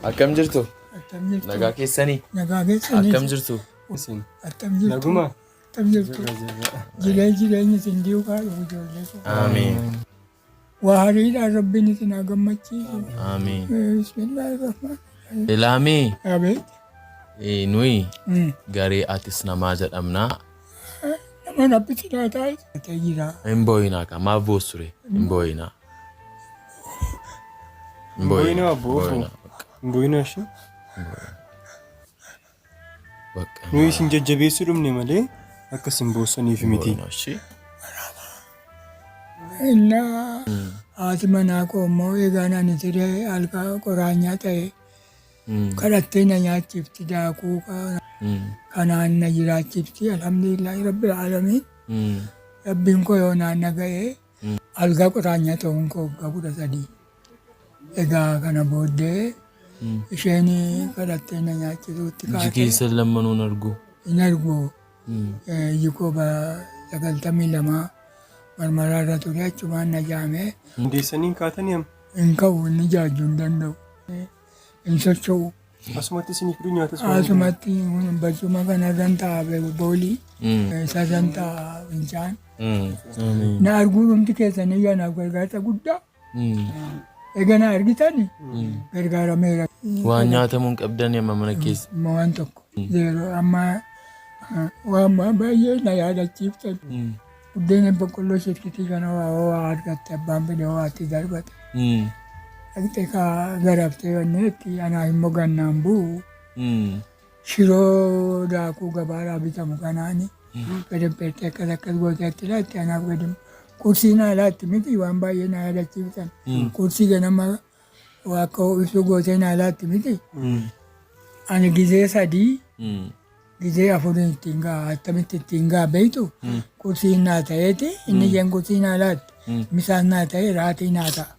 Akkam jirtu? Nagaa keessanii? Akkam jirtu? Naguma. Jireenya sindii qabu ijoollee. Amiin. Waa hariidhaan rabbiin isin haa gammachiisu. Amiin. Bismillahirrahmanirrahim. Ilaamii Abeet. nuyi garee atis namaa jedhamnaa. Nama nabbisinaa taa'ee jira. Hin boo'inaa ka maaf boosture? Hin boo'inaa. Mboyina bofu. Mboyina shi. Bakka. Nuyi sin jajjabeessu dhumne malee akka sin boosaniif miti. Inna haati manaa koo immoo eegaan ani tiree halkaa qoraanyaa ta'e kadhattee na nyaachifti daakuu kanaan na jiraachifti alhamdulillahi rabbil aalamiin. Rabbiin koo yoo naanna ga'ee halkaa qoraanyaa ta'uun koo waggaa 13. Egaa kana booddee isheen kadhattee na nyaachisuutti kaatee. Iji keessan lammanuun argu? Hin argu. Iji koo 92 marmaraa irra ture achumaan na jaamee. Hundeessanii kaatanii amma? Hin ka'u inni jaajuu hin danda'u. Hin socho'u. Asumatti isin fiduu nyaatas waan Asumatti barcuma kanarran taa'aa boolii. Isarran taa'aa fincaan. Na arguun hundi keessanii yaanaaf gargaarsa guddaa. Egaa argitani gargaarameera. Waan nyaatamuun qabdan amma mana keessa? Waan tokko. Zeeroo amma waan baay'ee na yaadachiiftan. Buddeen boqqolloo shirkitii kana waa argatte abbaan fide waatti darbate. Dhaqxee garaftee wanneetti anaa immoo gannaan bu'u. Shiroo daakuu gabaadhaa bitamu kanaani. Gadi peettee akkas gooteetti laatti anaaf gadi kursii na laatti miti waan baay'ee na yaadachiiftan. Kursii ganama akka ibsu gootee na laatti miti. Ani gizee 3 gizee 4 ittiin gaa attamitti ittiin gaa beektu kursii naa ta'eeti inni jen kursii naa laatti misaan naa ta'e raatii naa ta'a.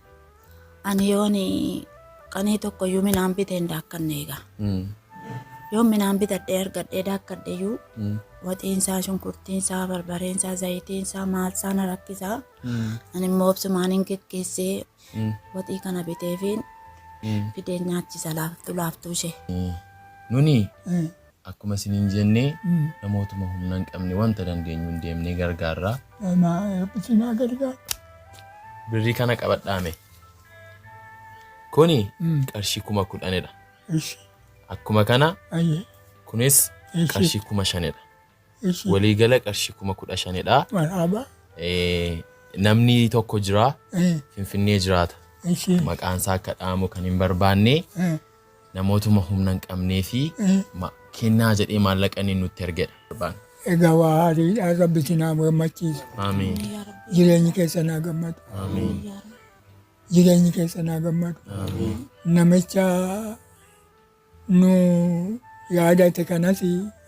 Ani yoon qanii tokko iyyuu midhaan bitee hin daakkanne egaa. Yoon midhaan bitadhee argadhee daakkadheeyyuu waxiinsaa, shunkurtiinsaa, barbareensaa, zayitiinsaa, maalsaa na rakkisaa. Ani immoo obsumaan hin geggeessee waxii kana biteefiin fideen nyaachisa laaftuu ishee. Nuni akkuma isiniin jennee namootuma humna hin qabne wanta dandeenyu hin deemnee gargaarraa. Isinaa gargaara. Birrii kana qabadhaame. Kuni qarshii 10,000dha. Akkuma kana kunis qarshii 5,000dha. Waliigala qarshii 15,000dha. Namni tokko jira Finfinnee jiraata. Maqaan isaa akka dhaamu kan hin barbaanne namootuma humna hin qabnee fi kennaa jedhee maallaqanii nutti ergedha. Egaa waa haariidhaan rabbi sinaa gammachiisu. Amiin. Jireenyi keessa naa gammadu. Amiin. Jireenyi keessa naa gammadu. Namicha nu yaadate kanas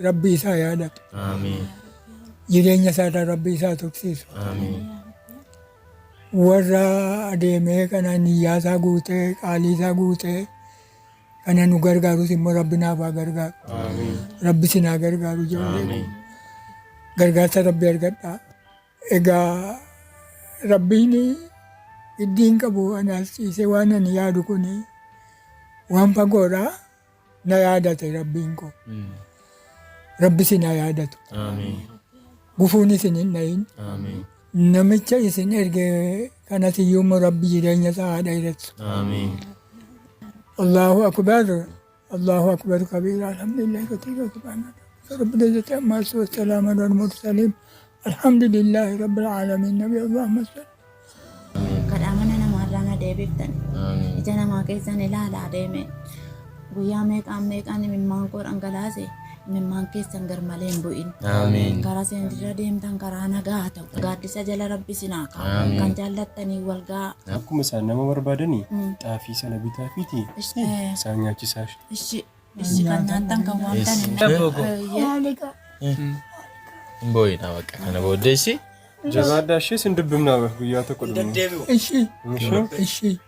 rabbi isaa yaadatu. Amiin. Jireenya isaarraa rabbi isaa tuqsiisu. Amiin. Warra adeemee kana niyyaasaa guutee qaalii isaa guutee kana nu gargaarus immoo rabbi naaf haa gargaaru. Rabbi sinaa gargaaru ijoollee. Gargaarsa rabbi argadhaa. Egaa rabbiin iddiin qabu anaas ciisee waan ani yaadu kun waan fagoodhaa na yaadate rabbiin koo. Rabbi sinaa yaadatu. Gufuun isin hin dhayin. Namicha isin erge kanas iyyuu rabbi jireenya isaa haa dheeressu. Allahu akbar. Allahu akbar kabiira. Alhamdulillahi katiira subhanallah. رب العزة عما يصفون والسلام على المرسلين الحمد لله رب العالمين نبي اللهم صل. Kadhaamana namaarraa deebiftan. Ija namaa keessan ilaalaa deeme. Guyyaa meeqaan imimmaan koo dhangalaase imimmaan keessan garmalee hin bu'in. Karaa seendirra deemtan karaa nagaa ta'u. Gaaddisa jala rabbi sinaa kaa'u. Kan jaallattanii wal ga'a. akkuma isaan nama barbaadanii xaafii sana bitaa fiiti isaan nyaachisaa. Ishi kan nyaatan kan waamtan hin Hin boo'inaa bakka kana booddee ishii. Jabaadhaa ishee sin dubbifnaa guyyaa tokko dhumne. Ishi.